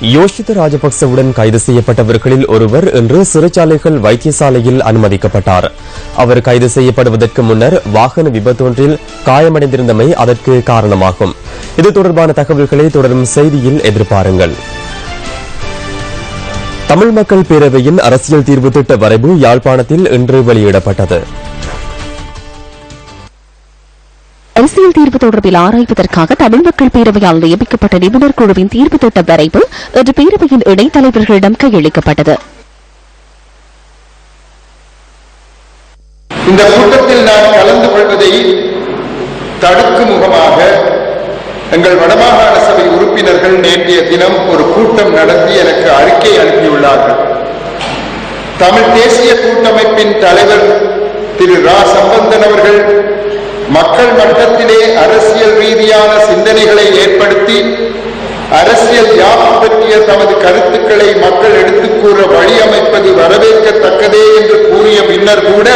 யோஷித ராஜபக்சவுடன் கைது செய்யப்பட்டவர்களில் ஒருவர் இன்று சிறைச்சாலைகள் வைத்தியசாலையில் அனுமதிக்கப்பட்டார். அவர் கைது செய்யப்படுவதற்கு முன்னர் வாகன விபத்தொன்றில் காயமடைந்திருந்தமை அதற்கு காரணமாகும். இது தொடர்பான தகவல்களை தொடரும் செய்தியில் எதிர்பாருங்கள். தமிழ் மக்கள் பேரவையின் அரசியல் தீர்வு திட்ட வரைவு யாழ்ப்பாணத்தில் இன்று வெளியிடப்பட்டது. அரசியல் தீர்வு தொடர்பில் ஆராய்வதற்காக தமிழ் மக்கள் பேரவையால் நியமிக்கப்பட்ட நிபுணர் குழுவின் தீர்வு திட்ட வரைவு இன்று பேரவையின் இணைத் தலைவர்களிடம் கையளிக்கப்பட்டது. இந்த கூட்டத்தில் நான் கலந்து கொள்வதை தடுக்கும் முகமாக எங்கள் வடமாகாண சபை உறுப்பினர்கள் நேற்றைய தினம் ஒரு கூட்டம் நடத்தி எனக்கு அறிக்கை அனுப்பியுள்ளார்கள். தமிழ் தேசிய கூட்டமைப்பின் தலைவர் திரு ரா சம்பந்தன் அவர்கள் மக்கள் மட்டத்திலே அரசியல் ரீதியான சிந்தனைகளை ஏற்படுத்தி அரசியல் யாப்பு பற்றிய தமது கருத்துக்களை மக்கள் எடுத்துக் கூற வழியமைப்பது வரவேற்கத்தக்கதே என்று கூறிய பின்னர் கூட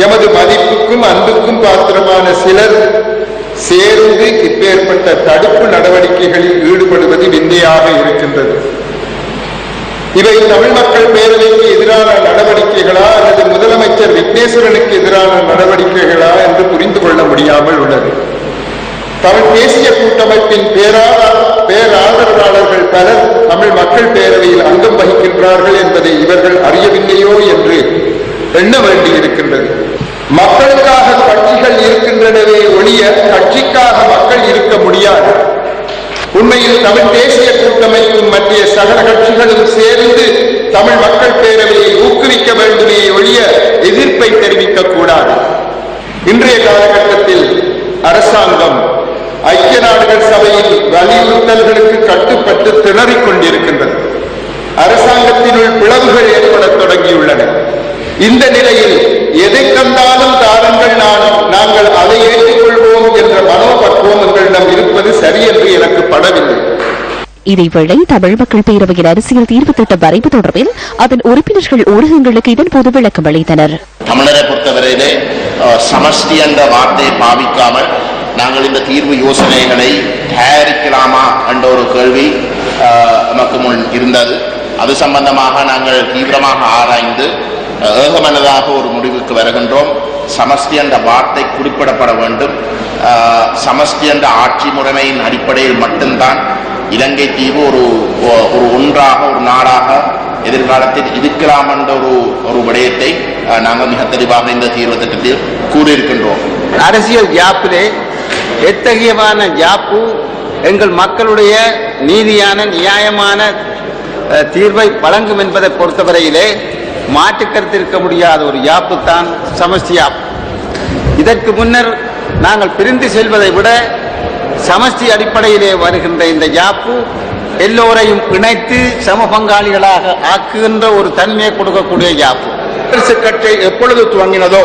எமது மதிப்புக்கும் அன்புக்கும் பாத்திரமான சிலர் சேர்ந்து இப்பேற்பட்ட தடுப்பு நடவடிக்கைகளில் ஈடுபடுவது விந்தையாக இருக்கின்றது. இவை தமிழ் மக்கள் பேரவைக்கு எதிரான நடவடிக்கைகளா அல்லது முதலமைச்சர் விக்னேஸ்வரனுக்கு எதிரான நடவடிக்கைகளா என்று புரிந்து கொள்ள முடியாமல் உள்ளது. தமிழ் தேசிய கூட்டமைப்பின் பேராதரவாளர்கள் பலர் தமிழ் மக்கள் பேரவையில் அங்கம் வகிக்கின்றார்கள் என்பதை இவர்கள் அறியவில்லையோ என்று எண்ண வேண்டியிருக்கின்றது. மக்களுக்காக கட்சிகள் இருக்கின்றனவே ஒழிய கட்சிக்காக மக்கள் இருக்க முடியாது. உண்மையில் தமிழ் தேசிய கூட்டமைப்பும் மத்திய சகல கட்சிகளும் சேர்ந்து தமிழ் மக்கள் பேரவையை ஊக்குவிக்க வேண்டுமே ஒழிய எதிர்ப்பை தெரிவிக்க கூடாது. இன்றைய காலகட்டத்தில் அரசாங்கம் ஐக்கிய நாடுகள் சபையில் வலியுறுத்தல்களுக்கு கட்டுப்பட்டு திணறிக் கொண்டிருக்கின்றது. அரசாங்கத்தினுள் பிளவுகள் ஏற்பட தொடங்கியுள்ளன. இந்த நிலையில் எதை தந்தாலும் தாருங்கள், நாங்கள் அதை ஏற்றுக்கொள்வோம் என்ற மனோபக்குவம் எங்களிடம் இருப்பது சரியென்று எனக்கு படவில்லை. இதேவேளை தமிழ் மக்கள் பேரவையின் அரசியல் தீர்வு திட்ட வரைவு தொடர்பில் அதன் உறுப்பினர்கள் ஊடகங்களுக்கு இதன்போது விளக்கம் அளித்தனர். தமிழரை பொறுத்தவரையிலே சமஷ்டி என்ற வார்த்தையை பாவிக்காமல் நாங்கள் இந்த தீர்வு யோசனைகளை தயாரிக்கலாமா என்ற ஒரு கேள்வி நமக்கு முன் இருந்தது. அது சம்பந்தமாக நாங்கள் தீவிரமாக ஆராய்ந்து ஏகமனதாக ஒரு முடிவுக்கு வருகின்றோம். சமஷ்டி என்ற வார்த்தை குறிப்பிடப்பட வேண்டும். சமஷ்டி என்ற ஆட்சி முறைமையின் அடிப்படையில் மட்டும்தான் இலங்கை தீவு ஒரு ஒன்றாக ஒரு நாடாக எதிர்காலத்தில் இருக்கலாம் என்ற ஒரு விடயத்தை நாங்கள் மிக தெளிவாக இந்த தீர்வு திட்டத்தில் கூறியிருக்கின்றோம். அரசியல் ஜாப்பிலே எத்தகையமான ஜாப்பு எங்கள் மக்களுடைய நீதியான நியாயமான தீர்வை வழங்கும் என்பதை பொறுத்தவரையிலே மாற்றுக்கருத்து இருக்க முடியாத ஒரு யாப்பு தான் சமஷ்டி யாப்பு. இதற்கு முன்னர் நாங்கள் பிரிந்து செல்வதை விட சமஷ்டி அடிப்படையிலே வருகின்ற இந்த யாப்பு எல்லோரையும் இணைத்து சம பங்காளிகளாக ஆக்குகின்ற ஒரு தன்மையை கொடுக்கக்கூடிய யாப்பு. காங்கிரஸ் கட்சி எப்பொழுது துவங்கினதோ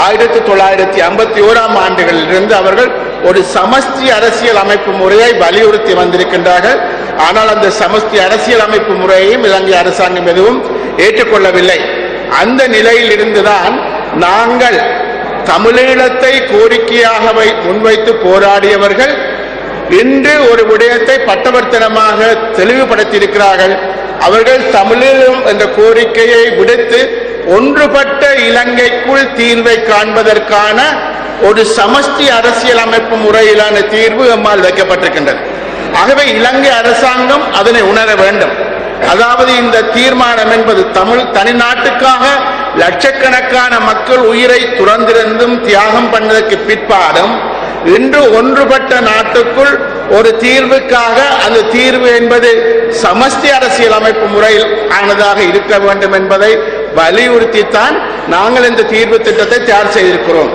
1951ஆம் ஆண்டுகளிலிருந்து அவர்கள் ஒரு சமஷ்டி அரசியல் அமைப்பு முறையை வலியுறுத்தி வந்திருக்கின்றார்கள். ஆனால் அந்த சமஷ்டி அரசியல் அமைப்பு முறையையும் இலங்கை அரசாங்கம் எதுவும் ஏற்றுக்கொள்ளவில்லை. அந்த நிலையில் இருந்துதான் நாங்கள் தமிழீழத்தை கோரிக்கையாக முன்வைத்து போராடியவர்கள் இன்று ஒரு விடயத்தை பட்டவர்த்தனமாக தெளிவுபடுத்தியிருக்கிறார்கள். அவர்கள் தமிழீழம் என்ற கோரிக்கையை விடுத்து ஒன்றுபட்ட இலங்கைக்குள் தீர்வை காண்பதற்கான ஒரு சமஷ்டி அரசியல் அமைப்பு முறையிலான தீர்வு எம்மால் வைக்கப்பட்டிருக்கின்றது. ஆகவே இலங்கை அரசாங்கம் அதனை உணர வேண்டும். அதாவது இந்த தீர்மானம் என்பது தமிழ் தனிநாட்டுக்காக லட்சக்கணக்கான மக்கள் உயிரை துறந்திருந்தும் தியாகம் பண்ணதற்கு பிற்பாடும் இன்று ஒன்றுபட்ட நாட்டுக்குள் ஒரு தீர்வுக்காக அந்த தீர்வு என்பது சமஷ்டி அரசியல் அமைப்பு முறையில் ஆனதாக இருக்க வேண்டும் என்பதை வலியுறுத்தித்தான் நாங்கள் இந்த தீர்வு திட்டத்தை தயார் செய்திருக்கிறோம்.